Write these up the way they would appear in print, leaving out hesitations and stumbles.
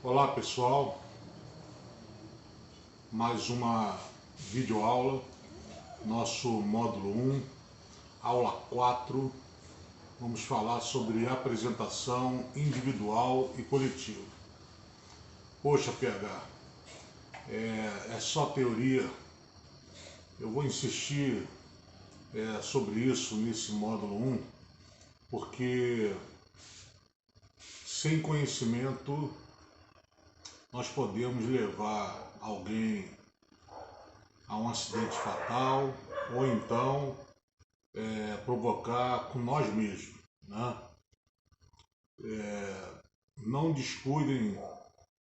Olá pessoal, mais uma videoaula, nosso módulo 1, aula 4, vamos falar sobre apresentação individual e coletiva. Poxa PH, é só teoria, eu vou insistir sobre isso nesse módulo 1, porque sem conhecimento nós podemos levar alguém a um acidente fatal ou então provocar com nós mesmos, né? Não descuidem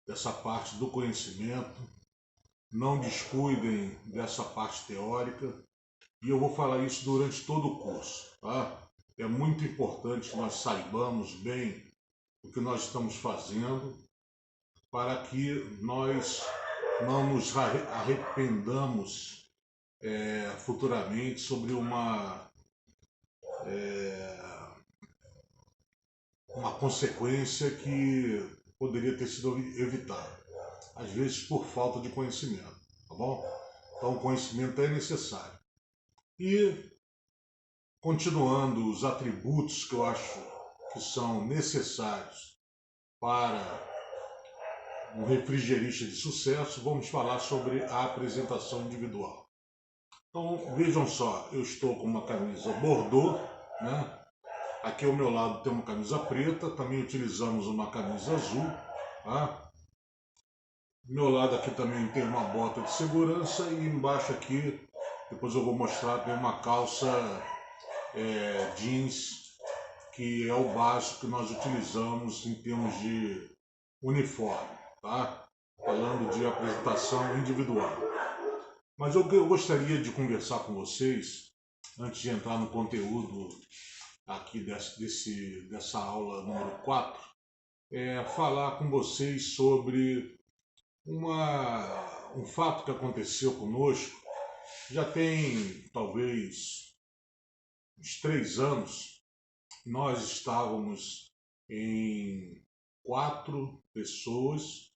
dessa parte do conhecimento, não descuidem dessa parte teórica, e eu vou falar isso durante todo o curso, tá? É muito importante que nós saibamos bem o que nós estamos fazendo para que nós não nos arrependamos futuramente sobre uma consequência que poderia ter sido evitada, às vezes por falta de conhecimento, tá bom? Então o conhecimento é necessário. E continuando os atributos que eu acho que são necessários para um refrigerista de sucesso, vamos falar sobre a apresentação individual. Então vejam só, eu estou com uma camisa bordô, né? Aqui ao meu lado tem uma camisa preta, também utilizamos uma camisa azul, tá? Do meu lado aqui também tem uma bota de segurança e embaixo aqui, depois eu vou mostrar, tem uma calça jeans, que é o básico que nós utilizamos em termos de uniforme, tá? Falando de apresentação individual. Mas o que eu gostaria de conversar com vocês, antes de entrar no conteúdo aqui dessa aula número 4, é falar com vocês sobre um fato que aconteceu conosco. Já tem talvez uns 3 anos, nós estávamos em 4 pessoas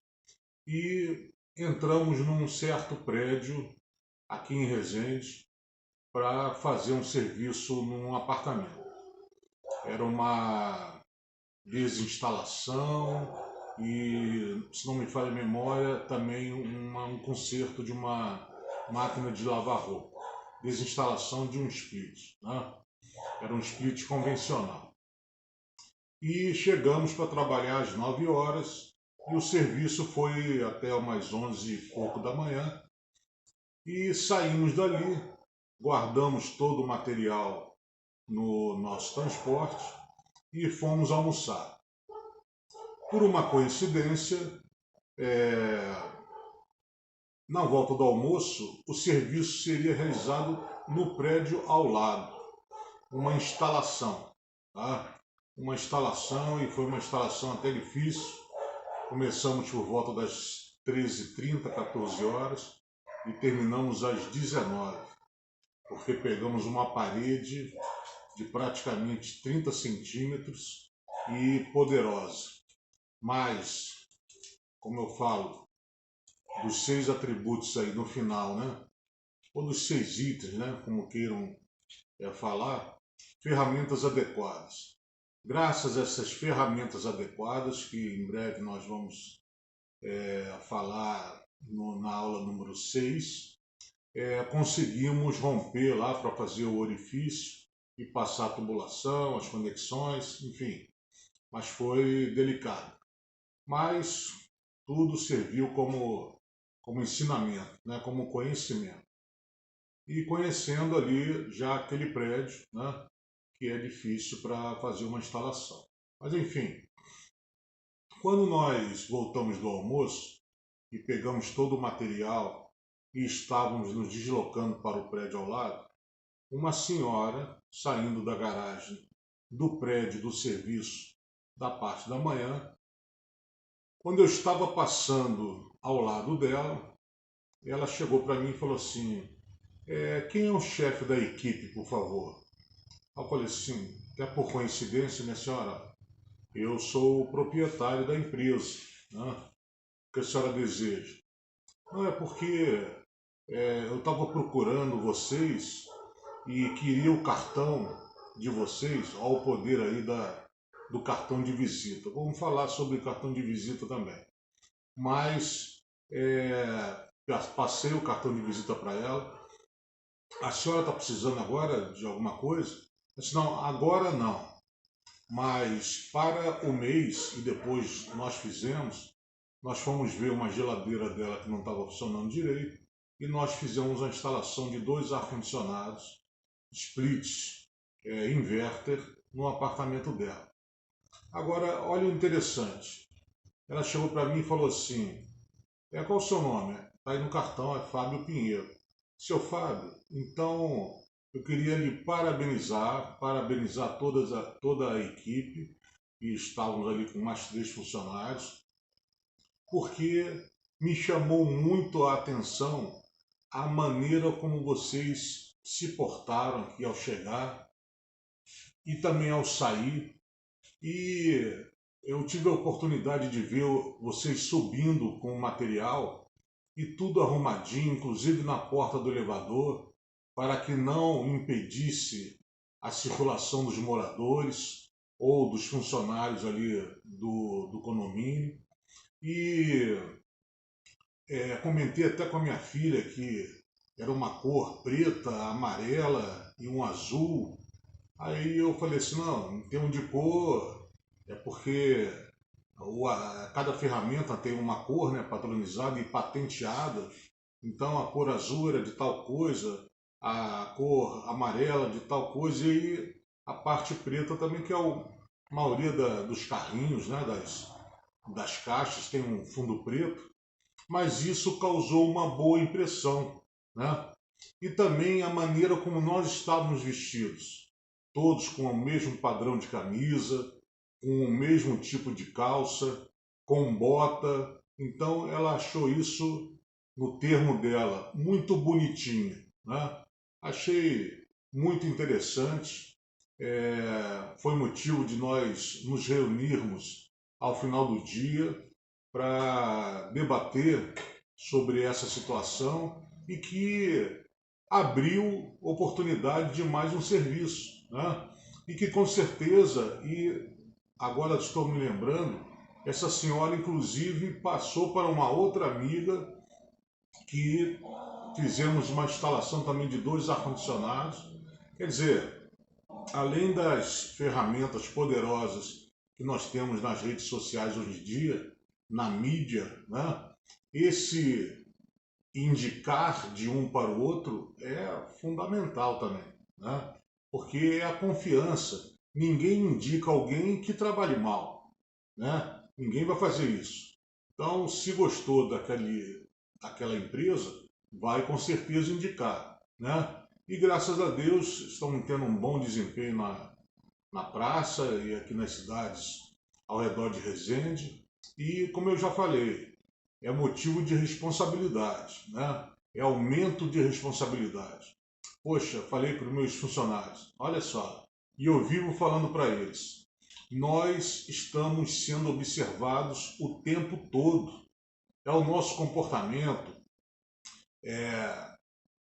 e entramos num certo prédio aqui em Resende para fazer um serviço num apartamento. Era uma desinstalação e, se não me falha a memória, também um conserto de uma máquina de lavar roupa. Desinstalação de um split, né? Era um split convencional. E chegamos para trabalhar às 9 horas e o serviço foi até umas 11 e pouco da manhã. E saímos dali, guardamos todo o material no nosso transporte e fomos almoçar. Por uma coincidência, na volta do almoço, o serviço seria realizado no prédio ao lado, uma instalação, tá? Uma instalação, e foi uma instalação até difícil. Começamos por volta das 13h30, 14 horas e terminamos às 19h, porque pegamos uma parede de praticamente 30 centímetros e poderosa. Mas, como eu falo, dos 6 atributos aí no final, né? Ou dos 6 itens, né? Como queiram falar, ferramentas adequadas. Graças a essas ferramentas adequadas, que em breve nós vamos falar na aula número 6, conseguimos romper lá para fazer o orifício e passar a tubulação, as conexões, enfim. Mas foi delicado. Mas tudo serviu como ensinamento, né? Como conhecimento. E conhecendo ali já aquele prédio, né? Que é difícil para fazer uma instalação. Mas enfim, quando nós voltamos do almoço e pegamos todo o material e estávamos nos deslocando para o prédio ao lado, uma senhora saindo da garagem do prédio do serviço da parte da manhã, quando eu estava passando ao lado dela, ela chegou para mim e falou assim: quem é o chefe da equipe, por favor? Eu falei assim: até por coincidência, minha senhora, eu sou o proprietário da empresa, né? que a senhora deseja? Não, é porque eu estava procurando vocês e queria o cartão de vocês, ao poder aí do cartão de visita. Vamos falar sobre cartão de visita também. Mas passei o cartão de visita para ela. A senhora está precisando agora de alguma coisa? Eu disse, não, agora não. Mas para o mês, e depois nós fomos ver uma geladeira dela que não estava funcionando direito, e nós fizemos a instalação de 2 ar-condicionados, splits, inverter, no apartamento dela. Agora, olha o interessante. Ela chegou para mim e falou assim, qual é o seu nome? Está aí no cartão, é Fábio Pinheiro. Seu Fábio, então eu queria lhe parabenizar toda a equipe, e estávamos ali com mais 3 funcionários, porque me chamou muito a atenção a maneira como vocês se portaram aqui ao chegar e também ao sair. E eu tive a oportunidade de ver vocês subindo com o material e tudo arrumadinho, inclusive na porta do elevador, para que não impedisse a circulação dos moradores ou dos funcionários ali do condomínio. E comentei até com a minha filha que era uma cor preta, amarela e um azul. Aí eu falei assim, não, em termos de cor, é porque cada ferramenta tem uma cor, né, padronizada e patenteada. Então a cor azul era de tal coisa, a cor amarela de tal coisa, e a parte preta também, que é a maioria dos carrinhos, né, das caixas, tem um fundo preto. Mas isso causou uma boa impressão, né? E também a maneira como nós estávamos vestidos, todos com o mesmo padrão de camisa, com o mesmo tipo de calça, com bota. Então ela achou isso, no termo dela, muito bonitinho, né? Achei muito interessante. Foi motivo de nós nos reunirmos ao final do dia para debater sobre essa situação, e que abriu oportunidade de mais um serviço, né? E que com certeza, e agora estou me lembrando, essa senhora inclusive passou para uma outra amiga, que fizemos uma instalação também de 2 ar-condicionados. Quer dizer, além das ferramentas poderosas que nós temos nas redes sociais hoje em dia, na mídia, né? Esse indicar de um para o outro é fundamental também, né? Porque é a confiança. Ninguém indica alguém que trabalhe mal, né? Ninguém vai fazer isso. Então, se gostou daquela empresa, vai com certeza indicar, né? E graças a Deus estão tendo um bom desempenho na praça e aqui nas cidades ao redor de Resende. E, como eu já falei, é motivo de responsabilidade, né? É aumento de responsabilidade. Poxa, falei para os meus funcionários, olha só, e eu vivo falando para eles, nós estamos sendo observados o tempo todo. É o nosso comportamento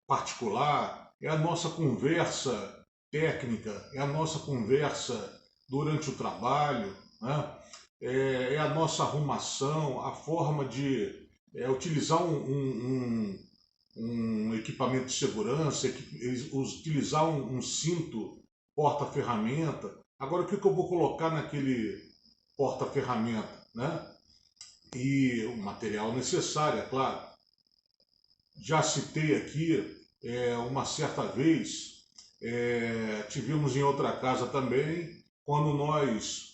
particular, é a nossa conversa técnica, é a nossa conversa durante o trabalho, né? É a nossa arrumação, a forma de utilizar um equipamento de segurança, utilizar um cinto porta-ferramenta. Agora, o que eu vou colocar naquele porta-ferramenta, né? E o material necessário, é claro. Já citei aqui, uma certa vez, tivemos em outra casa também, quando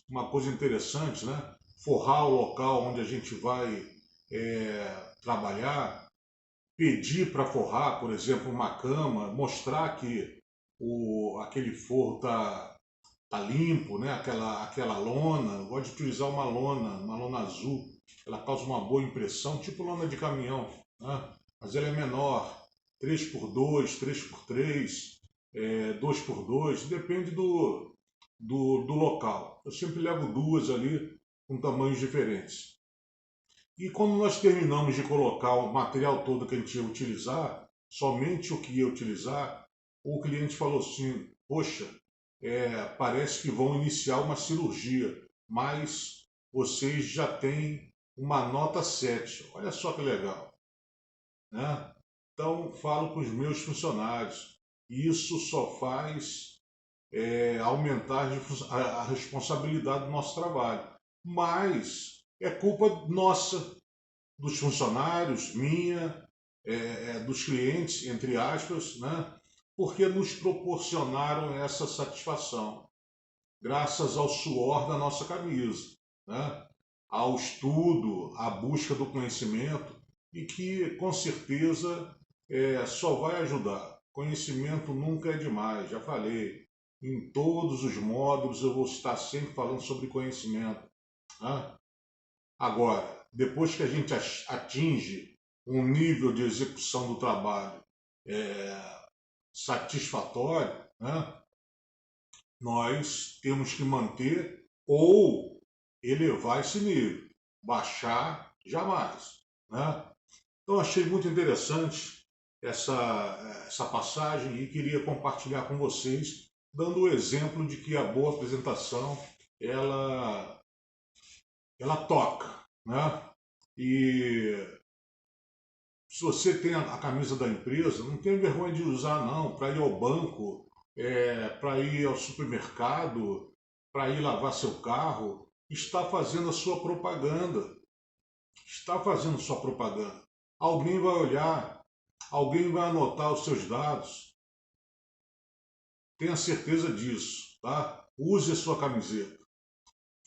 uma coisa interessante, né? Forrar o local onde a gente vai trabalhar, pedir para forrar, por exemplo, uma cama, mostrar que aquele forro tá limpo, né? Aquela lona. Eu gosto de utilizar uma lona azul, ela causa uma boa impressão, tipo lona de caminhão, né? Mas ela é menor, 3x2, 3x3, 2x2, depende do local. Eu sempre levo 2 ali com tamanhos diferentes. E quando nós terminamos de colocar o material todo que a gente ia utilizar, somente o que ia utilizar, o cliente falou assim, poxa, parece que vão iniciar uma cirurgia, mas vocês já têm uma nota 7. Olha só que legal, né? Então, falo com os meus funcionários. Isso só faz aumentar a responsabilidade do nosso trabalho. Mas é culpa nossa, dos funcionários, minha, dos clientes, entre aspas, né? Porque nos proporcionaram essa satisfação, graças ao suor da nossa camisa, né? Ao estudo, à busca do conhecimento, e que com certeza só vai ajudar. Conhecimento nunca é demais, já falei. Em todos os módulos eu vou estar sempre falando sobre conhecimento, né? Agora, depois que a gente atinge um nível de execução do trabalho satisfatório, né, nós temos que manter ou elevar esse nível. Baixar, jamais, né? Então, achei muito interessante essa passagem e queria compartilhar com vocês, dando o exemplo de que a boa apresentação, ela toca, né? E se você tem a camisa da empresa, não tem vergonha de usar não, para ir ao banco, para ir ao supermercado, para ir lavar seu carro, está fazendo a sua propaganda, está fazendo sua propaganda. Alguém vai olhar, alguém vai anotar os seus dados, tenha certeza disso, tá? Use a sua camiseta.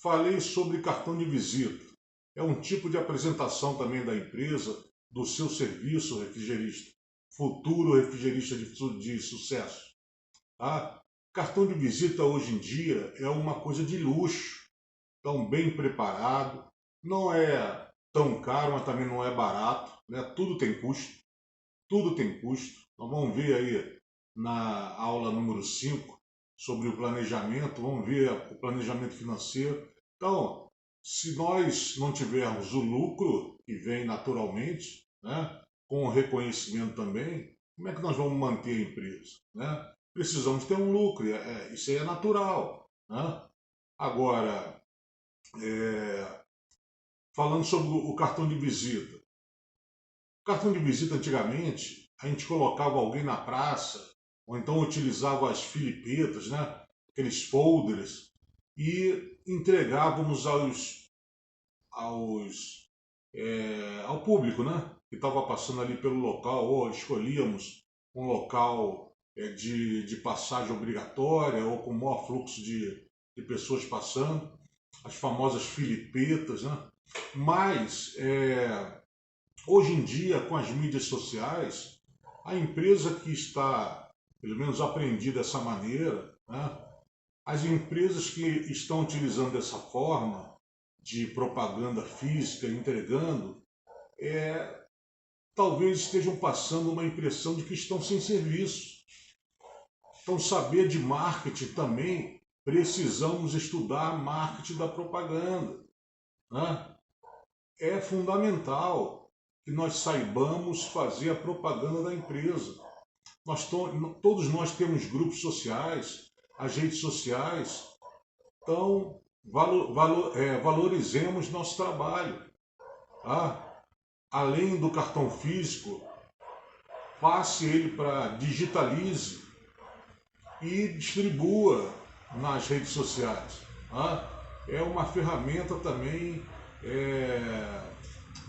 Falei sobre cartão de visita. É um tipo de apresentação também da empresa, do seu serviço refrigerista, futuro refrigerista de sucesso. Tá? Cartão de visita hoje em dia é uma coisa de luxo, tão bem preparado, não é tão caro, mas também não é barato, né? Tudo tem custo, tudo tem custo. Nós vamos ver aí na aula número 5 sobre o planejamento, vamos ver o planejamento financeiro. Então, se nós não tivermos o lucro que vem naturalmente, né, com o reconhecimento também, como é que nós vamos manter a empresa? Né? Precisamos ter um lucro, isso aí é natural. Né? Agora, falando sobre o cartão de visita. O cartão de visita, antigamente, a gente colocava alguém na praça, ou então utilizava as filipetas, né, aqueles folders, e entregávamos ao público, né, que estava passando ali pelo local, ou escolhíamos um local de passagem obrigatória, ou com maior fluxo de pessoas passando, as famosas filipetas, né? Mas, hoje em dia, com as mídias sociais, a empresa que está, pelo menos aprendi dessa maneira, né? As empresas que estão utilizando dessa forma de propaganda física, entregando, talvez estejam passando uma impressão de que estão sem serviço. Então, saber de marketing também, precisamos estudar marketing da propaganda, né? É fundamental que nós saibamos fazer a propaganda da empresa. Todos nós temos grupos sociais, as redes sociais, então valorizemos nosso trabalho. Tá? Além do cartão físico, passe ele para digitalize e distribua nas redes sociais. Tá? É uma ferramenta também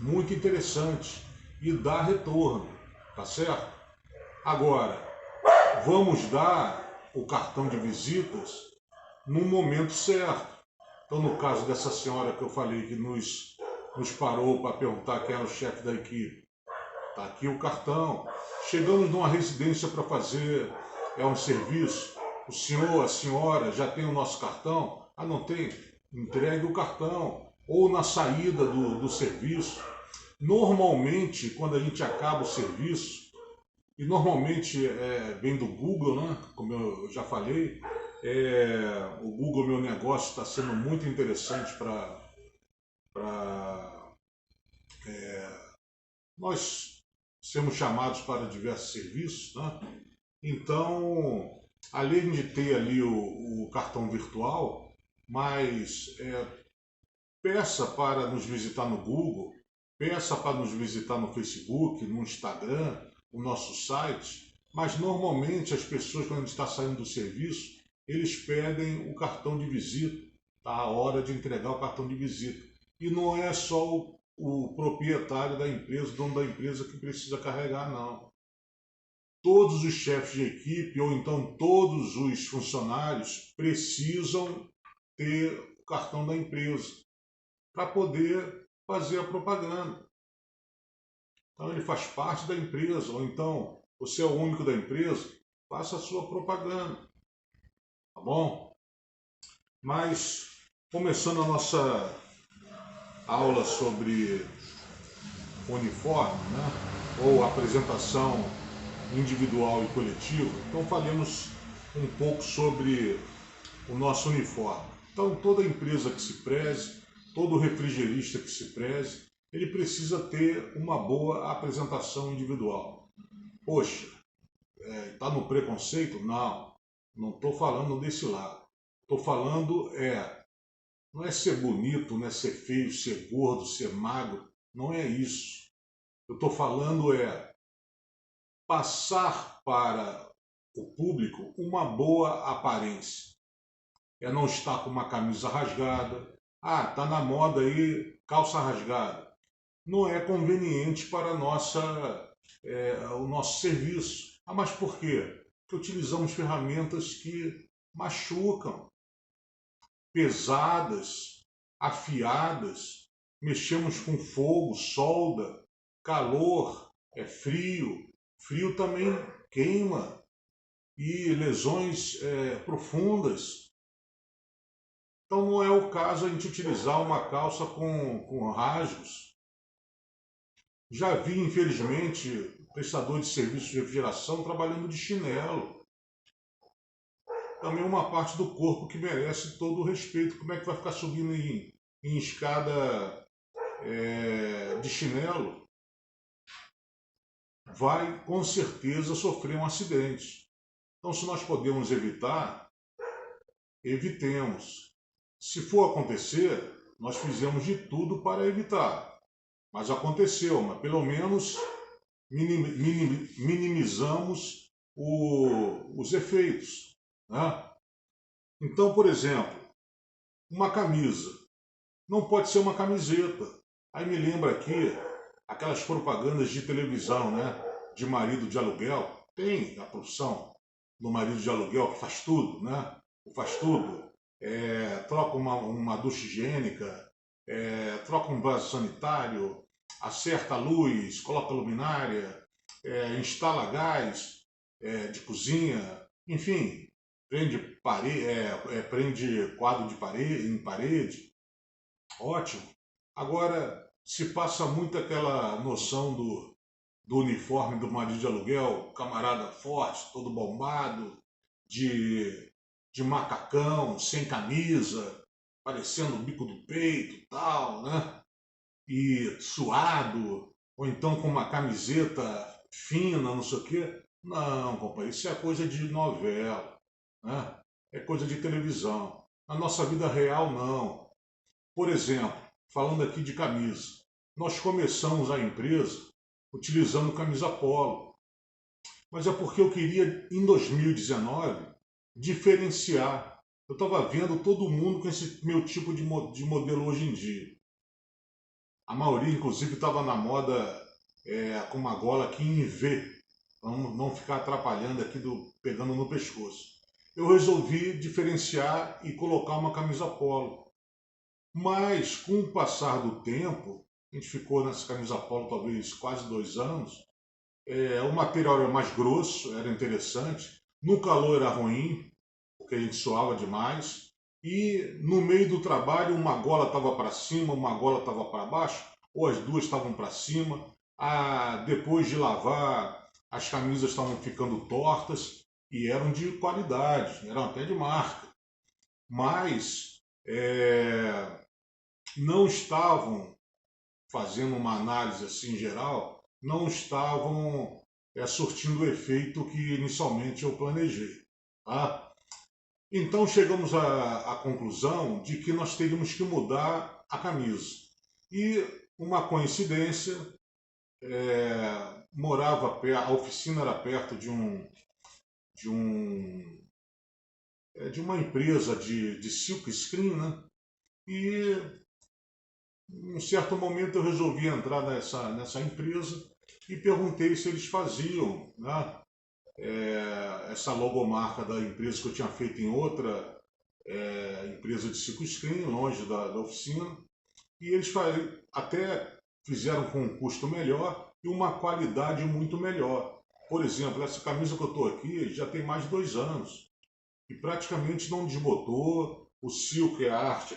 muito interessante e dá retorno, tá certo? Agora, vamos dar o cartão de visitas no momento certo. Então, no caso dessa senhora que eu falei que nos parou para perguntar quem era o chefe da equipe, está aqui o cartão. Chegamos numa residência para fazer um serviço, o senhor, a senhora já tem o nosso cartão? Ah, não tem? Entregue o cartão. Ou na saída do serviço. Normalmente, quando a gente acaba o serviço, e normalmente vem do Google, né? Como eu já falei, o Google Meu Negócio está sendo muito interessante para nós sermos chamados para diversos serviços, né? Então, além de ter ali o cartão virtual, mas peça para nos visitar no Google, peça para nos visitar no Facebook, no Instagram, o nosso site, mas normalmente as pessoas, quando a gente está saindo do serviço, eles pedem o cartão de visita, tá? A hora de entregar o cartão de visita. E não é só o proprietário da empresa, o dono da empresa que precisa carregar, não. Todos os chefes de equipe ou então todos os funcionários precisam ter o cartão da empresa para poder fazer a propaganda. Então ele faz parte da empresa, ou então você é o único da empresa, faça a sua propaganda, tá bom? Mas começando a nossa aula sobre uniforme, né? Ou apresentação individual e coletiva, então falemos um pouco sobre o nosso uniforme. Então toda empresa que se preze, todo refrigerista que se preze, ele precisa ter uma boa apresentação individual. Poxa, está no preconceito? Não, não estou falando desse lado. Estou falando não é ser bonito, não é ser feio, ser gordo, ser magro, não é isso. Eu estou falando passar para o público uma boa aparência. É não estar com uma camisa rasgada. Ah, tá na moda aí calça rasgada. Não é conveniente para o nosso serviço. Ah, mas por quê? Porque utilizamos ferramentas que machucam, pesadas, afiadas, mexemos com fogo, solda, calor, frio. Frio também queima e lesões profundas. Então não é o caso a gente utilizar uma calça com rasgos. Já vi, infelizmente, prestador de serviço de refrigeração trabalhando de chinelo. Também uma parte do corpo que merece todo o respeito. Como é que vai ficar subindo em escada de chinelo? Vai com certeza sofrer um acidente. Então, se nós podemos evitar, evitemos. Se for acontecer, nós fizemos de tudo para evitar. Mas aconteceu, mas pelo menos minimizamos os efeitos, né? Então, por exemplo, uma camisa não pode ser uma camiseta. Aí me lembra aqui aquelas propagandas de televisão, né? De marido de aluguel. Tem a profissão do marido de aluguel que faz tudo, né? Faz tudo. Troca uma ducha higiênica, troca um vaso sanitário, acerta a luz, coloca luminária, instala gás de cozinha, enfim, prende quadro de parede, em parede, ótimo. Agora, se passa muito aquela noção do uniforme do marido de aluguel, camarada forte, todo bombado, de macacão, sem camisa, parecendo o bico do peito e tal, né? E suado, ou então com uma camiseta fina, não sei o quê. Não, companheiro, isso é coisa de novela, né? É coisa de televisão. Na nossa vida real, não. Por exemplo, falando aqui de camisa, nós começamos a empresa utilizando camisa polo, mas é porque eu queria, em 2019, diferenciar. Eu estava vendo todo mundo com esse meu tipo de modelo hoje em dia. A maioria, inclusive, estava na moda com uma gola aqui em V, para não ficar atrapalhando aqui, pegando no pescoço. Eu resolvi diferenciar e colocar uma camisa polo. Mas, com o passar do tempo, a gente ficou nessa camisa polo talvez quase 2 anos, o material era mais grosso, era interessante, no calor era ruim, porque a gente suava demais, e no meio do trabalho uma gola estava para cima, uma gola estava para baixo, ou as duas estavam para cima. Depois de lavar, as camisas estavam ficando tortas e eram de qualidade, eram até de marca, mas não estavam fazendo uma análise assim geral, não estavam surtindo o efeito que inicialmente eu planejei. Tá? Então chegamos à conclusão de que nós teríamos que mudar a camisa. E uma coincidência, morava a oficina era perto de um de uma empresa de silk screen, né? E em um certo momento eu resolvi entrar nessa empresa e perguntei se eles faziam, né, essa logomarca da empresa que eu tinha feito em outra empresa de silk screen, longe da oficina, e eles até fizeram com um custo melhor e uma qualidade muito melhor. Por exemplo, essa camisa que eu estou aqui já tem mais de 2 anos e praticamente não desbotou, o silk, a arte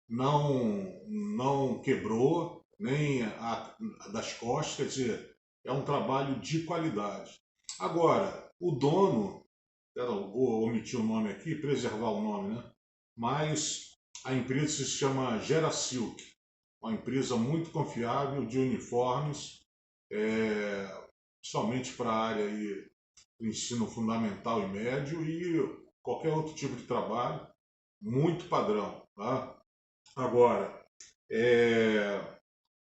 não quebrou, nem a das costas, quer dizer, é um trabalho de qualidade. Agora, o dono, eu vou omitir o nome aqui, preservar o nome, né? Mas a empresa se chama Gerasilk, uma empresa muito confiável de uniformes, somente para a área aí do ensino fundamental e médio e qualquer outro tipo de trabalho, muito padrão. Tá? Agora,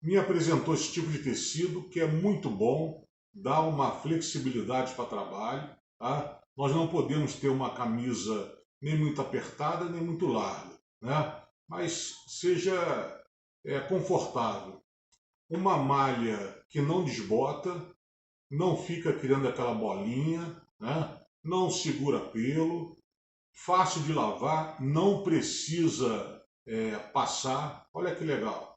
me apresentou esse tipo de tecido que é muito bom, dá uma flexibilidade para trabalho. Tá? Nós não podemos ter uma camisa nem muito apertada, nem muito larga, né? Mas seja confortável. Uma malha que não desbota, não fica criando aquela bolinha, né? Não segura pelo, fácil de lavar, não precisa passar. Olha que legal.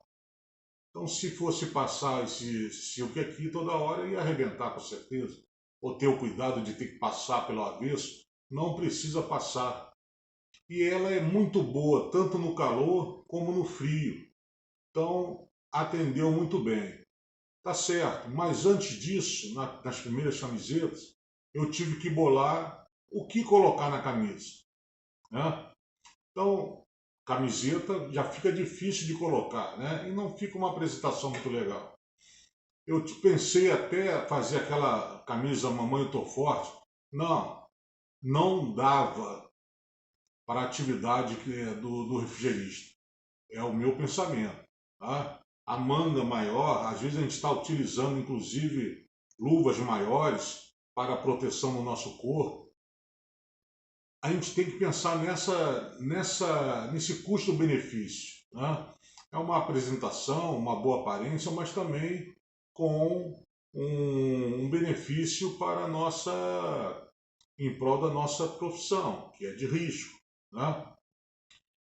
Então, se fosse passar esse silk aqui toda hora, ia arrebentar com certeza. Ou ter o cuidado de ter que passar pelo avesso, não precisa passar. E ela é muito boa, tanto no calor como no frio. Então, atendeu muito bem. Tá certo, mas antes disso, nas primeiras camisetas, eu tive que bolar o que colocar na camisa. Né? Então, camiseta já fica difícil de colocar, né? E não fica uma apresentação muito legal. Eu pensei até fazer aquela camisa Mamãe Eu Tô Forte. Não, não dava para a atividade do refrigerista. É o meu pensamento. Tá? A manga maior, às vezes a gente está utilizando inclusive luvas maiores para a proteção do nosso corpo. A gente tem que pensar nesse custo-benefício. Né? É uma apresentação, uma boa aparência, mas também com um benefício para em prol da nossa profissão, que é de risco. Né?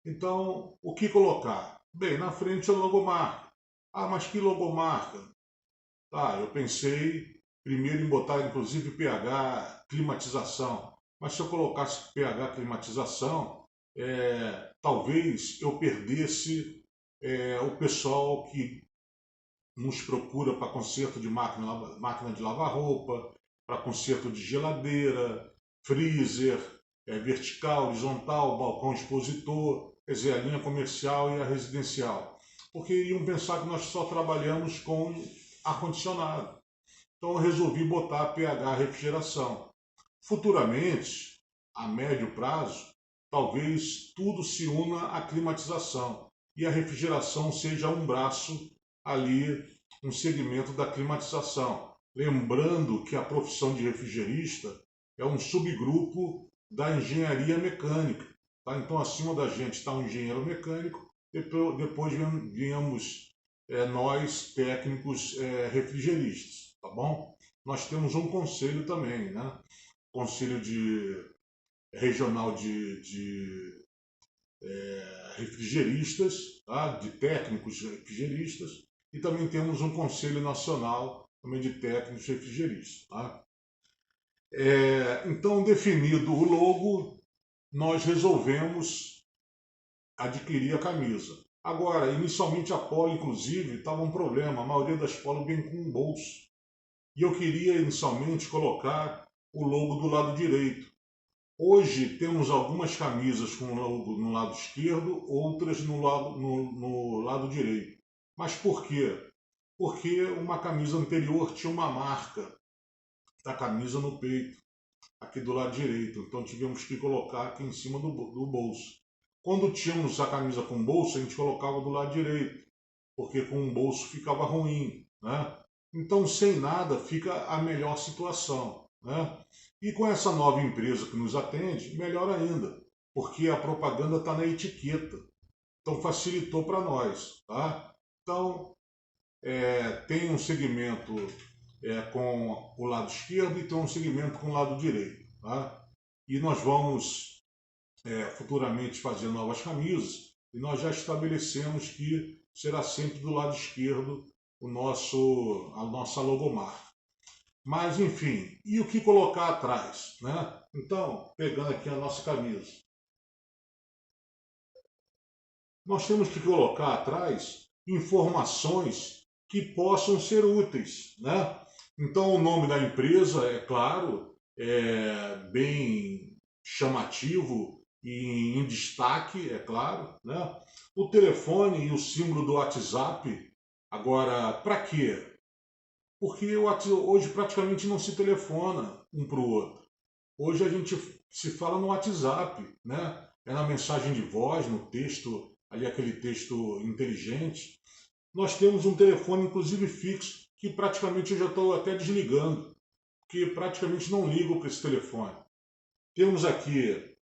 Então, o que colocar? Bem, na frente a logomarca. Ah, mas que logomarca? Ah, eu pensei primeiro em botar inclusive pH climatização. Mas se eu colocasse pH climatização, talvez eu perdesse o pessoal que nos procura para conserto de máquina de lavar roupa, para conserto de geladeira, freezer, vertical, horizontal, balcão expositor, quer dizer, a linha comercial e a residencial. Porque iriam pensar que nós só trabalhamos com ar-condicionado. Então eu resolvi botar pH refrigeração. Futuramente, a médio prazo, talvez tudo se una à climatização e a refrigeração seja um braço ali, um segmento da climatização. Lembrando que a profissão de refrigerista é um subgrupo da engenharia mecânica. Tá? Então, acima da gente está um engenheiro mecânico, depois viemos nós, técnicos refrigeristas. Tá bom? Nós temos um conselho também, né? Conselho regional de refrigeristas, tá? De técnicos refrigeristas, e também temos um conselho nacional também de técnicos refrigeristas. Tá? Então, definido o logo, nós resolvemos adquirir a camisa. Agora, inicialmente a polo, inclusive, estava um problema, a maioria das polos vem com um bolso. E eu queria inicialmente colocar o logo do lado direito. Hoje temos algumas camisas com logo no lado esquerdo, outras no lado direito. Mas por quê? porque uma camisa anterior tinha uma marca da camisa no peito, aqui do lado direito. Então tivemos que colocar aqui em cima do bolso. Quando tínhamos a camisa com bolso, a gente colocava do lado direito, porque com o bolso ficava ruim, né? Então, sem nada, fica a melhor situação, né? E com essa nova empresa que nos atende, melhor ainda, porque a propaganda está na etiqueta. Então, facilitou para nós, tá? Então, tem um segmento com o lado esquerdo e tem um segmento com o lado direito, tá? E nós vamos futuramente fazer novas camisas e nós já estabelecemos que será sempre do lado esquerdo a nossa logomarca. Mas enfim, e o que colocar atrás, né? Então, pegando aqui a nossa camisa, nós temos que colocar atrás informações que possam ser úteis, né? Então, o nome da empresa, é claro, é bem chamativo e em destaque, é claro, né? O telefone e o símbolo do WhatsApp. Agora, para quê? Porque hoje praticamente não se telefona um para o outro. Hoje a gente se fala no WhatsApp, né? É na mensagem de voz, no texto, ali aquele texto inteligente. Nós temos um telefone, inclusive fixo, que praticamente eu já estou até desligando, porque praticamente não ligo para esse telefone. Temos aqui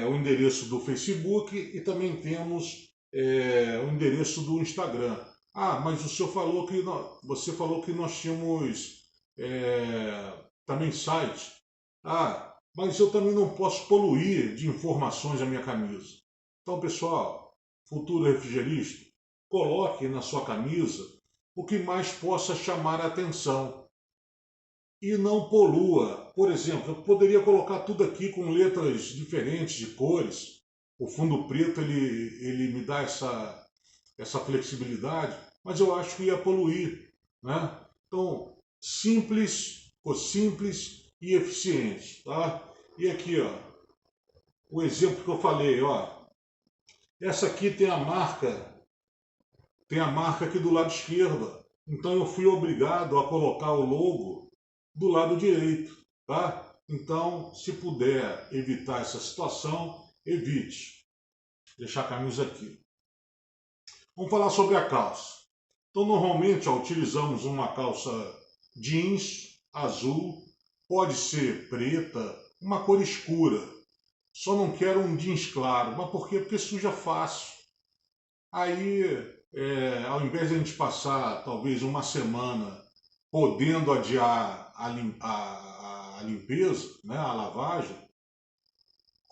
o endereço do Facebook e também temos o endereço do Instagram. Ah, mas o senhor falou que você falou que nós tínhamos também site. Ah, mas eu também não posso poluir de informações a minha camisa. Então, pessoal, futuro refrigerista, coloque na sua camisa o que mais possa chamar a atenção e não polua. Por exemplo, eu poderia colocar tudo aqui com letras diferentes de cores. O fundo preto ele me dá essa flexibilidade, mas eu acho que ia poluir, né? Então, simples e eficiente, tá? E aqui, ó, o exemplo que eu falei, ó, essa aqui tem a marca aqui do lado esquerdo. Então eu fui obrigado a colocar o logo do lado direito, tá? Então, se puder evitar essa situação, evite. Deixar a camisa aqui. Vamos falar sobre a calça. Então, normalmente, ó, utilizamos uma calça jeans azul, pode ser preta, uma cor escura. Só não quero um jeans claro. Mas por quê? Porque suja fácil. Aí, ao invés de a gente passar talvez uma semana podendo adiar a limpeza, né, a lavagem,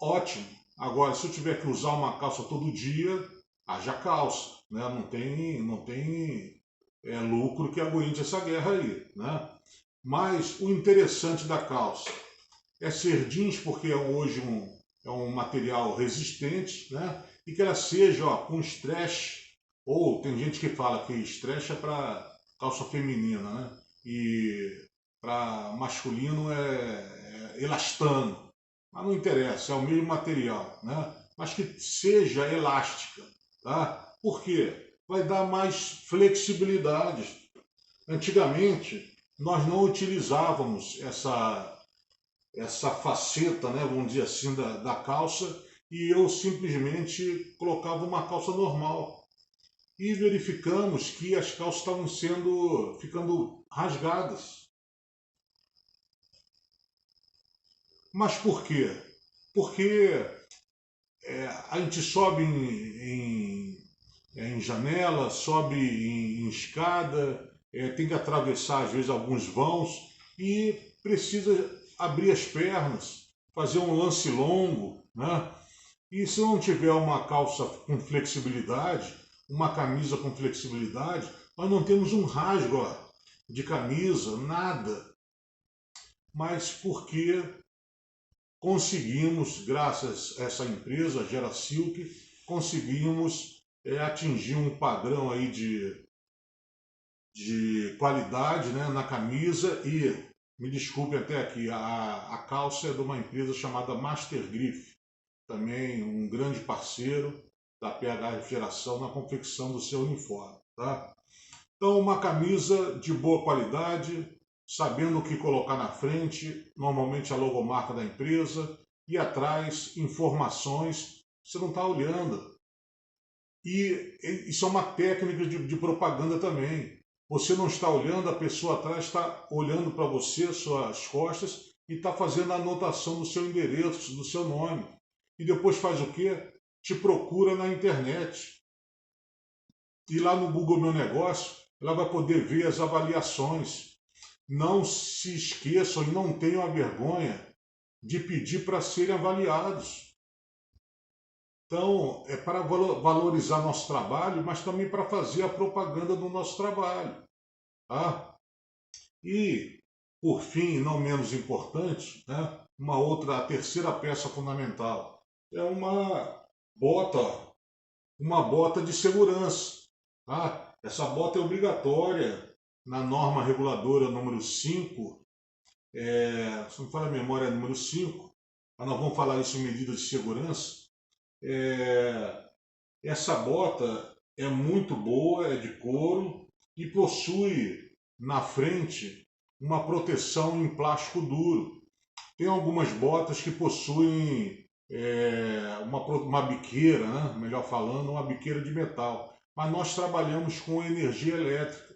ótimo. Agora, se eu tiver que usar uma calça todo dia, haja calça, né? Não tem lucro que aguente essa guerra aí, né? Mas o interessante da calça é ser jeans, porque hoje é um material resistente, né? E que ela seja com stretch, ou tem gente que fala que stretch é para calça feminina, né? E para masculino é elastano. Mas não interessa, é o mesmo material, né? Mas que seja elástica, tá? Por quê? Vai dar mais flexibilidade. Antigamente, nós não utilizávamos essa faceta, né, vamos dizer assim, da calça, e eu simplesmente colocava uma calça normal. E verificamos que as calças estavam ficando rasgadas. Mas por quê? Porque a gente sobe em janela, sobe em escada, tem que atravessar às vezes alguns vãos e precisa abrir as pernas, fazer um lance longo, né? E se não tiver uma calça com flexibilidade, uma camisa com flexibilidade, nós não temos um rasgo de camisa, nada. Mas porque conseguimos, graças a essa empresa, a Gerasilk, conseguimos atingir um padrão aí de qualidade, né, na camisa. E, me desculpe até aqui, a calça é de uma empresa chamada Master Grip, também um grande parceiro da PH Refrigeração na confecção do seu uniforme, tá? Então, uma camisa de boa qualidade, sabendo o que colocar na frente, normalmente a logomarca da empresa, e atrás informações, você não está olhando. E isso é uma técnica de propaganda também. Você não está olhando, a pessoa atrás está olhando para você, suas costas, e está fazendo a anotação do seu endereço, do seu nome. E depois faz o quê? Te procura na internet. E lá no Google Meu Negócio, ela vai poder ver as avaliações. Não se esqueçam e não tenham a vergonha de pedir para serem avaliados. Então, é para valorizar nosso trabalho, mas também para fazer a propaganda do nosso trabalho. Tá? E, por fim, não menos importante, né, a terceira peça fundamental, é uma bota de segurança. Tá? Essa bota é obrigatória na norma reguladora número 5, se não me falha a memória, é número 5, mas nós vamos falar isso em medidas de segurança. Essa bota é muito boa, é de couro e possui na frente uma proteção em plástico duro. Tem algumas botas que possuem uma biqueira, né? Melhor falando, uma biqueira de metal. Mas nós trabalhamos com energia elétrica,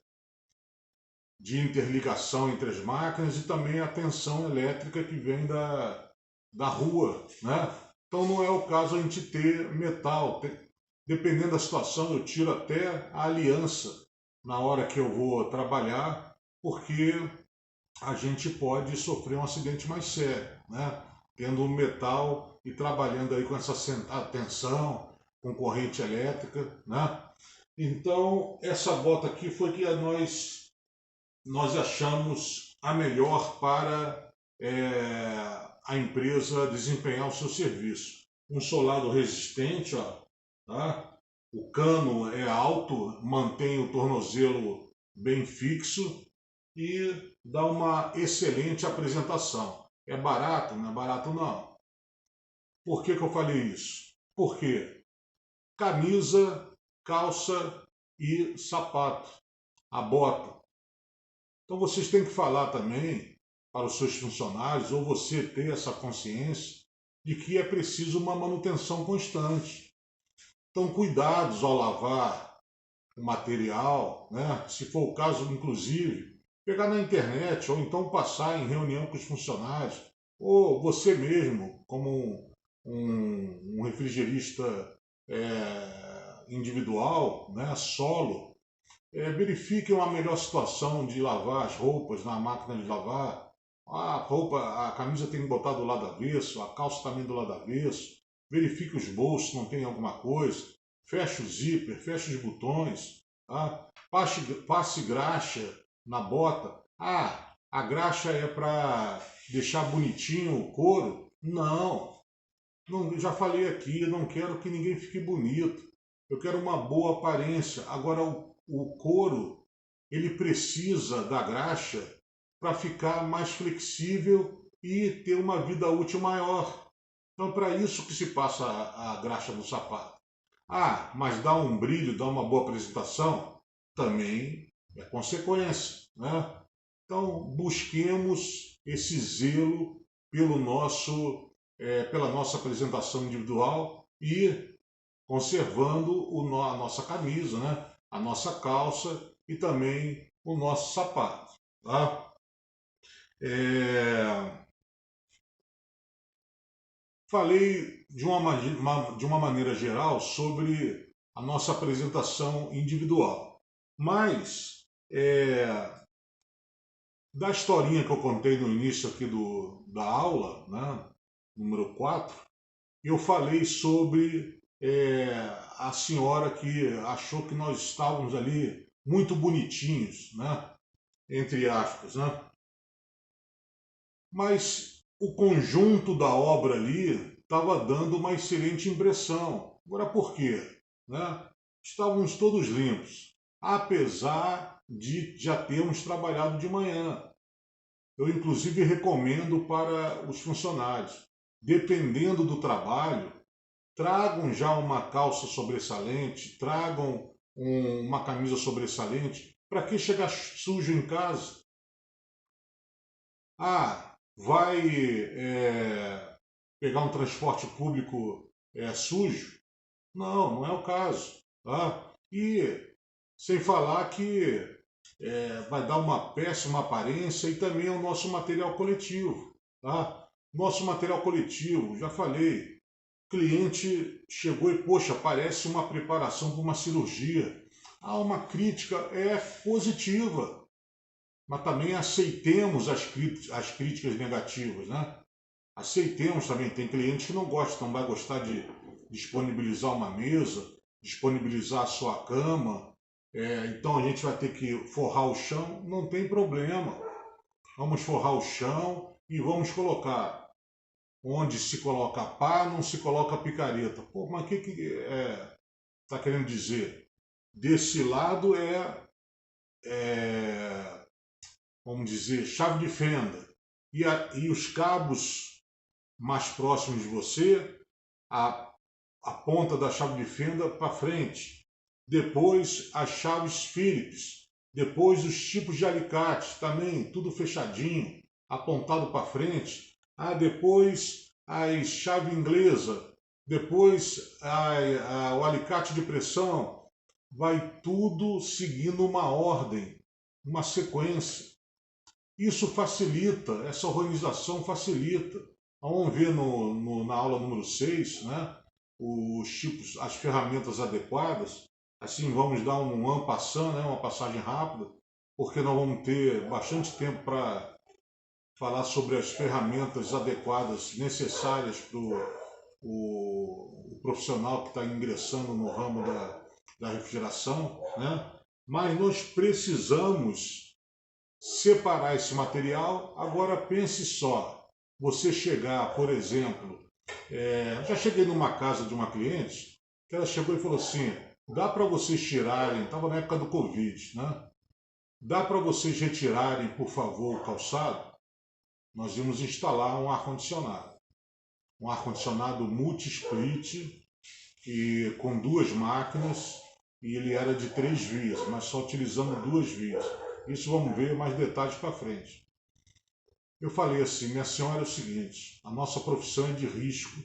de interligação entre as máquinas e também a tensão elétrica que vem da rua, né? Então não é o caso a gente ter metal. Dependendo da situação, eu tiro até a aliança na hora que eu vou trabalhar, porque a gente pode sofrer um acidente mais sério, né? Tendo um metal e trabalhando aí com essa tensão, com corrente elétrica, né? Então, essa bota aqui foi que nós achamos a melhor para a empresa desempenhar o seu serviço. Um solado resistente, ó, tá? O cano é alto, mantém o tornozelo bem fixo e dá uma excelente apresentação. É barato? Não é barato não. Por que eu falei isso? Porque camisa, calça e sapato, a bota. Então vocês têm que falar também para os seus funcionários, ou você ter essa consciência de que é preciso uma manutenção constante. Então cuidados ao lavar o material, né? Se for o caso, inclusive, pegar na internet ou então passar em reunião com os funcionários, ou você mesmo, como um refrigerista individual, né? Solo, verifiquem uma melhor situação de lavar as roupas na máquina de lavar. A camisa tem que botar do lado avesso, a calça também do lado avesso. Verifique os bolsos, não tem alguma coisa. Feche o zíper, feche os botões. Tá? Passe graxa na bota. A graxa é para deixar bonitinho o couro? Não, já falei aqui, eu não quero que ninguém fique bonito. Eu quero uma boa aparência. Agora, o couro, ele precisa da graxa para ficar mais flexível e ter uma vida útil maior. Então, para isso que se passa a graxa no sapato. Mas dá um brilho, dá uma boa apresentação? Também é consequência, né? Então, busquemos esse zelo pela nossa apresentação individual e conservando a nossa camisa, né? A nossa calça e também o nosso sapato. Tá? Falei de uma maneira geral sobre a nossa apresentação individual, mas da historinha que eu contei no início aqui da aula, né, número 4, eu falei sobre a senhora que achou que nós estávamos ali muito bonitinhos, né, entre aspas, né? Mas o conjunto da obra ali estava dando uma excelente impressão. Agora por quê? Né? Estávamos todos limpos, apesar de já termos trabalhado de manhã. Eu, inclusive, recomendo para os funcionários, dependendo do trabalho, tragam já uma calça sobressalente, tragam uma camisa sobressalente, Para que chegar sujo em casa? Ah, vai pegar um transporte público sujo? Não, não é o caso. Tá? E sem falar que vai dar uma péssima aparência e também é o nosso material coletivo. Tá? Nosso material coletivo, já falei, cliente chegou e, poxa, parece uma preparação para uma cirurgia. Há uma crítica, positiva, mas também aceitemos as críticas negativas, né? Aceitemos também, tem clientes que não gostam, não vai gostar de disponibilizar uma mesa, disponibilizar a sua cama, então a gente vai ter que forrar o chão, não tem problema. Vamos forrar o chão e vamos colocar. Onde se coloca pá, não se coloca picareta. Pô, mas o que está querendo dizer? Desse lado vamos dizer, chave de fenda. E os cabos mais próximos de você, a ponta da chave de fenda para frente. Depois as chaves Phillips. Depois os tipos de alicates, também tudo fechadinho, apontado para frente. Depois a chave inglesa. Depois o alicate de pressão. Vai tudo seguindo uma ordem, uma sequência. Isso facilita, essa organização facilita. Vamos ver na aula número 6, né, os tipos, as ferramentas adequadas. Assim, vamos dar um en passant, né, uma passagem rápida, porque nós vamos ter bastante tempo para falar sobre as ferramentas adequadas necessárias para o profissional que está ingressando no ramo da refrigeração, né? Mas nós precisamos separar esse material. Agora pense só, você chegar, por exemplo, já cheguei numa casa de uma cliente, que ela chegou e falou assim, dá para vocês tirarem, estava na época do Covid, né? Dá para vocês retirarem, por favor, o calçado? Nós íamos instalar um ar-condicionado multi-split, e com duas máquinas, e ele era de 3 vias, mas só utilizando 2 vias. Isso vamos ver mais detalhes para frente. Eu falei assim, minha senhora, é o seguinte, a nossa profissão é de risco,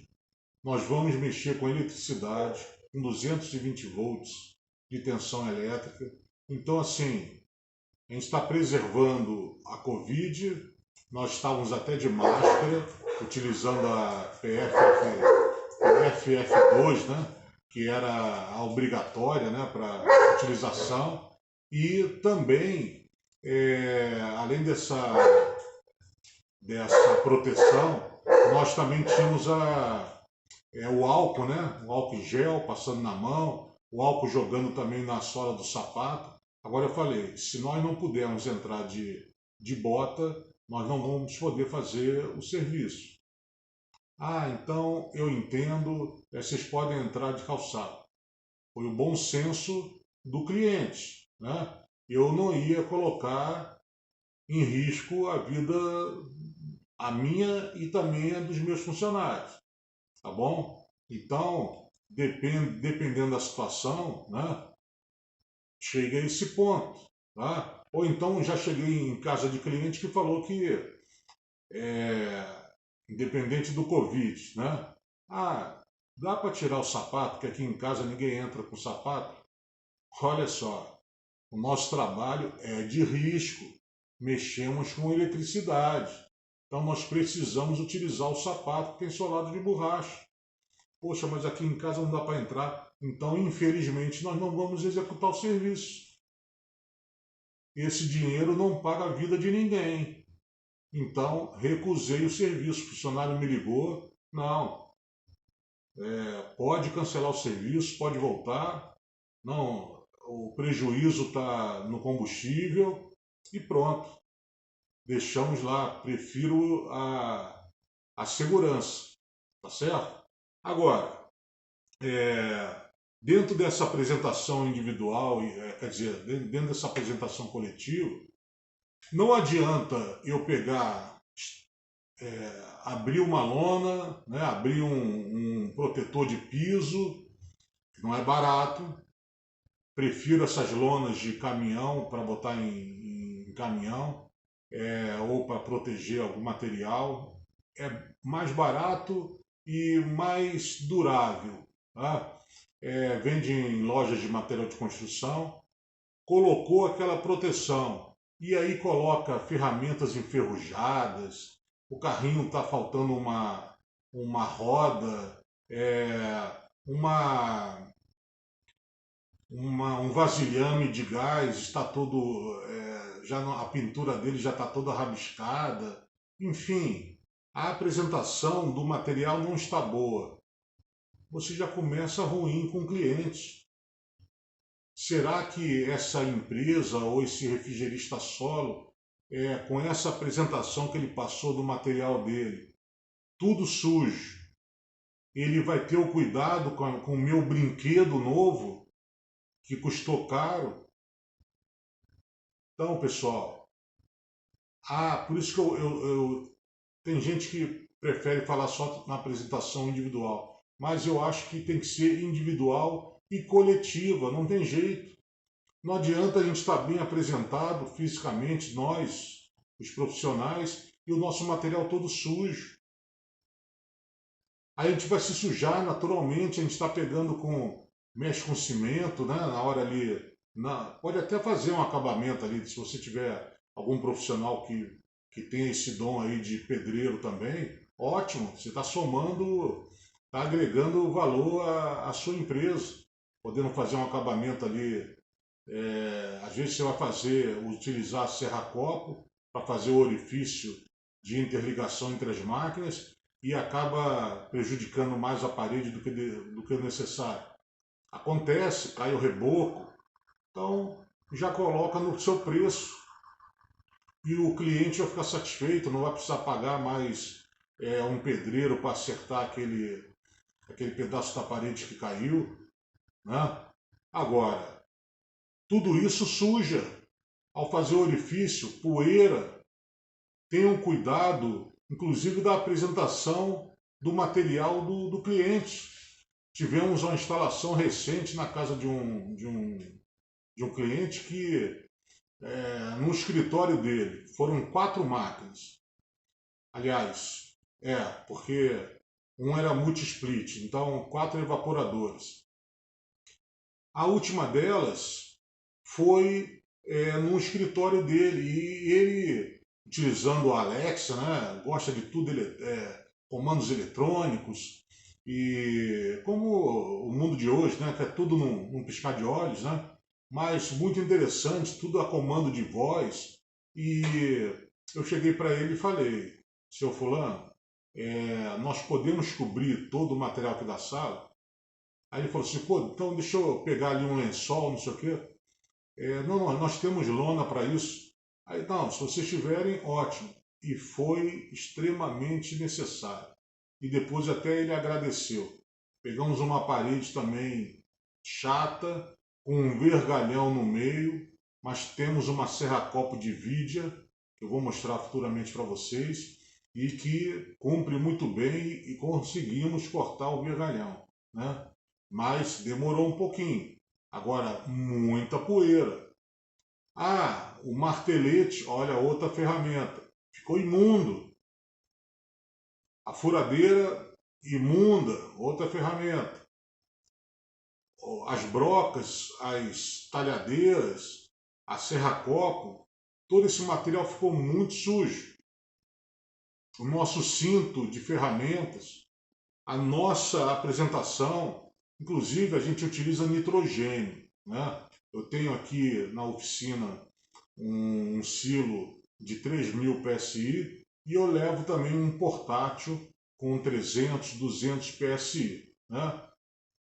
nós vamos mexer com eletricidade, com 220 volts de tensão elétrica. Então, assim, a gente está preservando a Covid, nós estávamos até de máscara, utilizando a PFF2, né, que era a obrigatória, né, para utilização, e também, além dessa proteção, nós também tínhamos o álcool, né, o álcool em gel passando na mão, o álcool jogando também na sola do sapato. Agora eu falei, se nós não pudermos entrar de bota, nós não vamos poder fazer o serviço. Então eu entendo, vocês podem entrar de calçado. Foi o bom senso do cliente, né? Eu não ia colocar em risco a vida, a minha e também a dos meus funcionários, tá bom? Então, dependendo da situação, né? Chega a esse ponto, tá? Ou então já cheguei em casa de cliente que falou que independente do Covid, né? Dá para tirar o sapato, que aqui em casa ninguém entra com sapato? Olha só, o nosso trabalho é de risco, mexemos com eletricidade, então nós precisamos utilizar o sapato que tem solado de borracha. Poxa, mas aqui em casa não dá para entrar, então infelizmente nós não vamos executar o serviço. Esse dinheiro não paga a vida de ninguém. Então, recusei o serviço. O funcionário me ligou. Não, pode cancelar o serviço, pode voltar. Não, o prejuízo está no combustível e pronto. Deixamos lá. Prefiro a segurança. Tá certo? Agora, dentro dessa apresentação individual, quer dizer, dentro dessa apresentação coletiva, não adianta eu pegar, abrir uma lona, né, abrir um protetor de piso, que não é barato, prefiro essas lonas de caminhão para botar em caminhão, ou para proteger algum material. É mais barato e mais durável. Tá? Vende em lojas de material de construção, colocou aquela proteção e aí coloca ferramentas enferrujadas, o carrinho está faltando uma roda, uma, um vasilhame de gás está todo, a pintura dele já está toda rabiscada, enfim, a apresentação do material não está boa. Você já começa ruim com o cliente. Será que essa empresa ou esse refrigerista solo, com essa apresentação que ele passou do material dele, tudo sujo, ele vai ter o cuidado com o meu brinquedo novo, que custou caro? Então, pessoal, por isso que tem gente que prefere falar só na apresentação individual, mas eu acho que tem que ser individual e coletiva, não tem jeito. Não adianta a gente estar bem apresentado fisicamente, nós, os profissionais, e o nosso material todo sujo. Aí a gente vai se sujar naturalmente, a gente está pegando mexe com cimento, né? Na hora ali, pode até fazer um acabamento ali, se você tiver algum profissional que tem esse dom aí de pedreiro também, ótimo, você está somando, está agregando valor à sua empresa, podendo fazer um acabamento ali. Às vezes você vai utilizar serra-copo para fazer o orifício de interligação entre as máquinas e acaba prejudicando mais a parede do que o necessário. Acontece, cai o reboco, então já coloca no seu preço e o cliente vai ficar satisfeito, não vai precisar pagar mais um pedreiro para acertar aquele pedaço da parede que caiu, né? Agora, tudo isso suja. Ao fazer o orifício, poeira, tenham cuidado, inclusive da apresentação do material do cliente. Tivemos uma instalação recente na casa de um cliente que, no escritório dele, foram 4 máquinas. Aliás, porque um era multi-split, então 4 evaporadores. A última delas foi no escritório dele e ele, utilizando o Alexa, né, gosta de tudo, comandos eletrônicos e como o mundo de hoje, né, que é tudo num piscar de olhos, né, mas muito interessante, tudo a comando de voz. E eu cheguei para ele e falei: seu fulano, nós podemos cobrir todo o material aqui da sala? Aí ele falou assim: pô, então deixa eu pegar ali um lençol, não sei o quê. Não, nós temos lona para isso. Aí, não, se vocês tiverem, ótimo. E foi extremamente necessário. E depois até ele agradeceu. Pegamos uma parede também chata, com um vergalhão no meio, mas temos uma serra-copo de Vidia, que eu vou mostrar futuramente para vocês, e que cumpre muito bem e conseguimos cortar o vergalhão, né? Mas demorou um pouquinho. Agora, muita poeira. O martelete, olha, outra ferramenta. Ficou imundo. A furadeira, imunda, outra ferramenta. As brocas, as talhadeiras, a serra-copo, todo esse material ficou muito sujo. O nosso cinto de ferramentas, a nossa apresentação, inclusive a gente utiliza nitrogênio, né? Eu tenho aqui na oficina um silo de 3.000 PSI e eu levo também um portátil com 300, 200 PSI, né?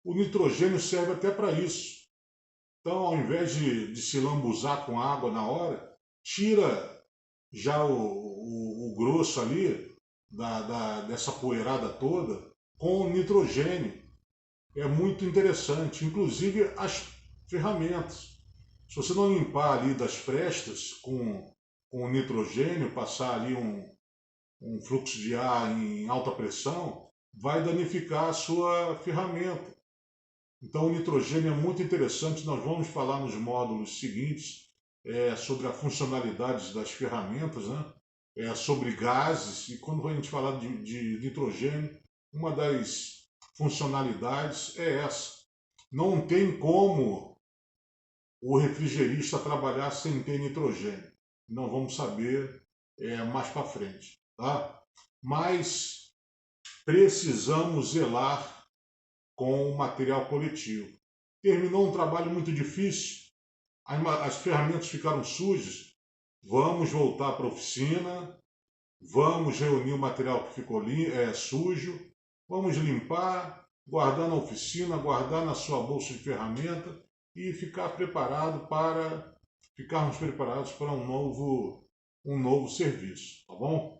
O nitrogênio serve até para isso. Então, ao invés de se lambuzar com água na hora, tira já o grosso ali dessa poeirada toda com nitrogênio. É muito interessante, inclusive as ferramentas. Se você não limpar ali das frestas com nitrogênio, passar ali um fluxo de ar em alta pressão, vai danificar a sua ferramenta. Então, o nitrogênio é muito interessante. Nós vamos falar nos módulos seguintes sobre as funcionalidades das ferramentas, né? Sobre gases. E quando a gente falar de nitrogênio, uma das funcionalidades é essa. Não tem como o refrigerista trabalhar sem ter nitrogênio. Não vamos saber mais para frente, tá? Mas precisamos zelar com o material coletivo. Terminou um trabalho muito difícil, as ferramentas ficaram sujas, vamos voltar para a oficina, vamos reunir o material que ficou sujo, vamos limpar, guardar na oficina, guardar na sua bolsa de ferramenta e ficarmos preparados para um novo serviço, tá bom?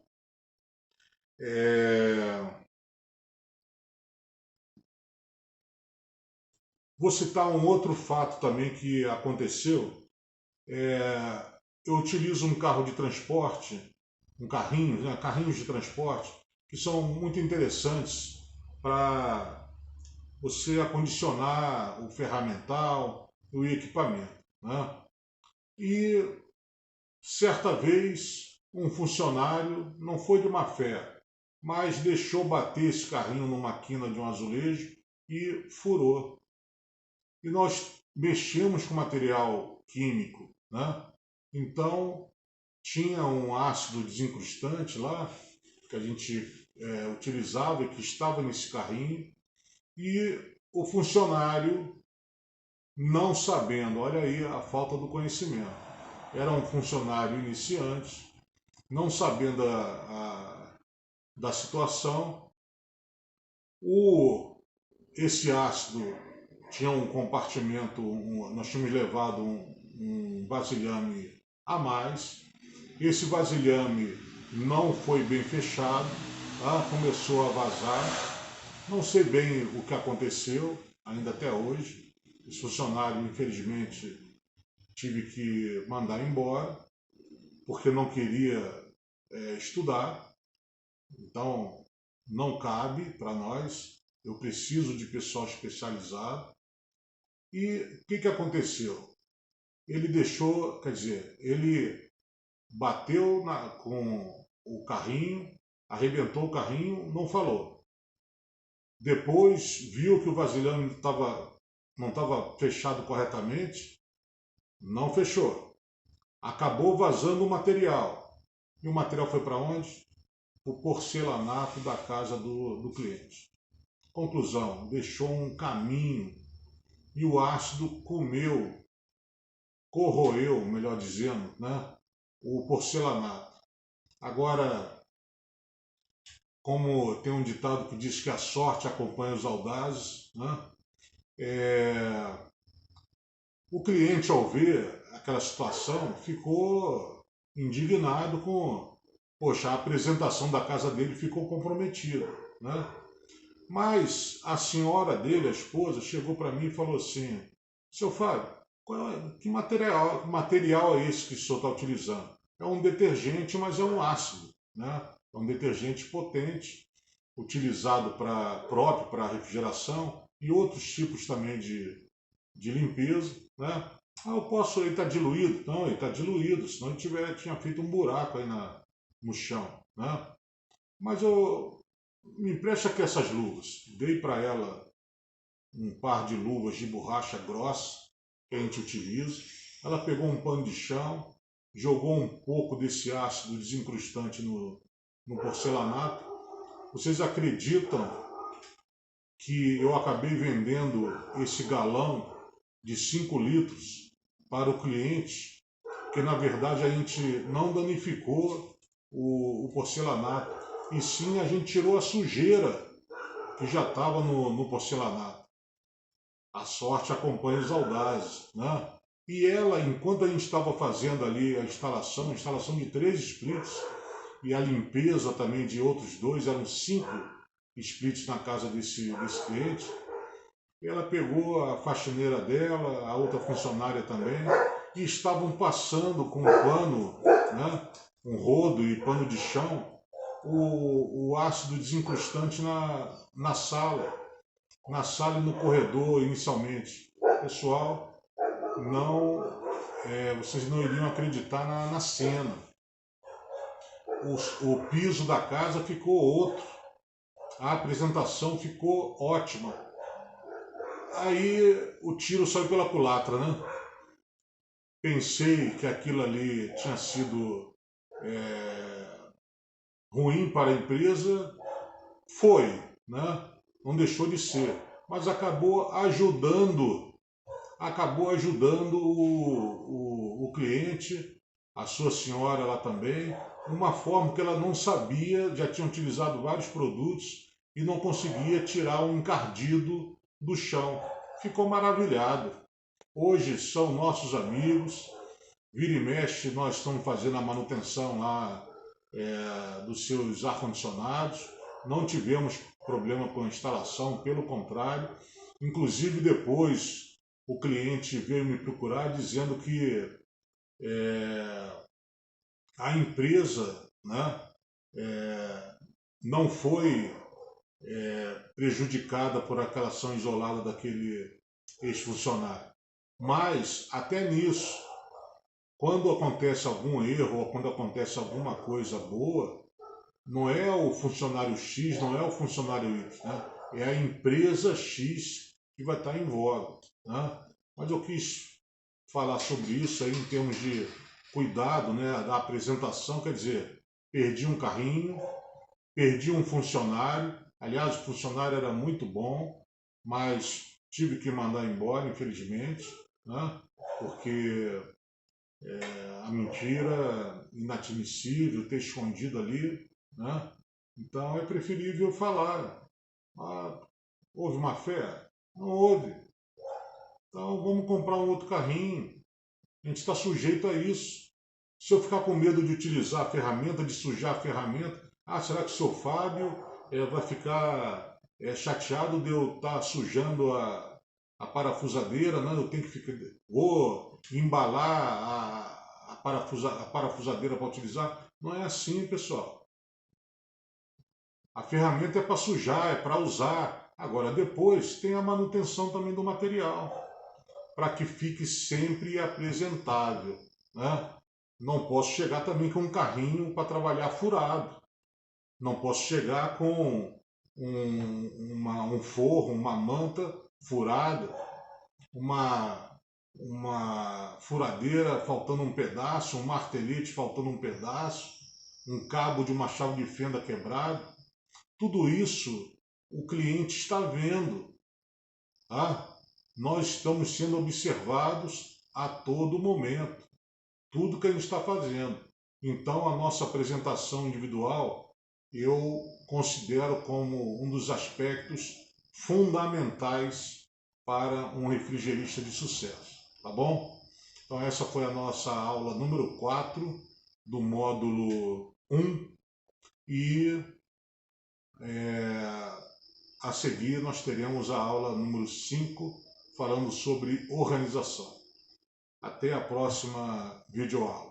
Vou citar um outro fato também que aconteceu. Eu utilizo um carro de transporte, carrinhos de transporte, que são muito interessantes para você acondicionar o ferramental, o equipamento, né? E certa vez um funcionário, não foi de má fé, mas deixou bater esse carrinho numa quina de um azulejo e furou. E nós mexemos com material químico, né? Então tinha um ácido desincrustante lá que a gente utilizava e que estava nesse carrinho, e o funcionário, não sabendo, olha aí a falta do conhecimento, era um funcionário iniciante, não sabendo da situação, esse ácido tinha um compartimento, nós tínhamos levado um vasilhame a mais, esse vasilhame não foi bem fechado, tá? Começou a vazar, não sei bem o que aconteceu, ainda até hoje, esse funcionário, infelizmente, tive que mandar embora, porque não queria estudar, então não cabe para nós, eu preciso de pessoal especializado. E o que aconteceu? Ele deixou, quer dizer, ele bateu com o carrinho, arrebentou o carrinho, não falou. Depois viu que o vasilhame não estava fechado corretamente, não fechou. Acabou vazando o material. E o material foi para onde? O porcelanato da casa do cliente. Conclusão, deixou um caminho e o ácido corroeu, melhor dizendo, né, o porcelanato. Agora, como tem um ditado que diz que a sorte acompanha os audazes, né, o cliente, ao ver aquela situação, ficou indignado poxa, a apresentação da casa dele ficou comprometida, né? Mas a senhora dele, a esposa, chegou para mim e falou assim: seu Fábio, que material é esse que o senhor está utilizando? É um detergente, mas é um ácido, né? É um detergente potente, utilizado próprio para refrigeração e outros tipos também de limpeza, né? Ele está diluído? Não, ele está diluído, senão ele tinha feito um buraco aí no chão, né? Mas me empresta aqui essas luvas. Dei para ela um par de luvas de borracha grossa que a gente utiliza. Ela pegou um pano de chão, jogou um pouco desse ácido desincrustante no porcelanato. Vocês acreditam que eu acabei vendendo esse galão de 5 litros para o cliente, que na verdade a gente não danificou o porcelanato, e sim a gente tirou a sujeira que já estava no porcelanato. A sorte acompanha os audazes, né? E ela, enquanto a gente estava fazendo ali a instalação de 3 splits, e a limpeza também de outros 2, eram 5 splits na casa desse cliente, ela pegou a faxineira dela, a outra funcionária também, e estavam passando com pano, né, um rodo e pano de chão, o ácido desincrustante na sala. na sala e no corredor inicialmente. Pessoal, não, vocês não iriam acreditar na cena. O piso da casa ficou outro. A apresentação ficou ótima. Aí o tiro saiu pela culatra, né? Pensei que aquilo ali tinha sido ruim para a empresa. Foi, né? Não deixou de ser. Mas acabou ajudando o cliente, a sua senhora lá também, uma forma que ela não sabia, já tinha utilizado vários produtos e não conseguia tirar um encardido do chão. Ficou maravilhado. Hoje são nossos amigos, vira e mexe nós estamos fazendo a manutenção lá dos seus ar-condicionados, não tivemos problema com a instalação, pelo contrário, inclusive depois o cliente veio me procurar dizendo que a empresa, né, não foi prejudicada por aquela ação isolada daquele ex-funcionário. Mas, até nisso, quando acontece algum erro ou quando acontece alguma coisa boa, não é o funcionário X, não é o funcionário Y, né? É a empresa X que vai estar em voga, né? Mas eu quis falar sobre isso aí em termos de cuidado, né, da apresentação, quer dizer, perdi um carrinho, perdi um funcionário, aliás, o funcionário era muito bom, mas tive que mandar embora, infelizmente, né, porque a mentira inadmissível, ter escondido ali, né, então é preferível falar. Ah, houve má fé? Não houve. Então vamos comprar um outro carrinho. A gente está sujeito a isso. Se eu ficar com medo de utilizar a ferramenta, de sujar a ferramenta, será que o seu Fábio vai ficar chateado de eu estar sujando a parafusadeira? Não, eu tenho que ficar. Vou embalar a parafusadeira para utilizar. Não é assim, pessoal. A ferramenta é para sujar, é para usar. Agora, depois tem a manutenção também do material, para que fique sempre apresentável, né? Não posso chegar também com um carrinho para trabalhar furado. Não posso chegar com um forro, uma manta furada, uma furadeira faltando um pedaço, um martelete faltando um pedaço, um cabo de uma chave de fenda quebrado. Tudo isso o cliente está vendo, tá? Nós estamos sendo observados a todo momento, tudo que a gente está fazendo. Então, a nossa apresentação individual eu considero como um dos aspectos fundamentais para um refrigerista de sucesso, tá bom? Então, essa foi a nossa aula número 4 do módulo 1 e a seguir nós teremos a aula número 5 falando sobre organização. Até a próxima videoaula.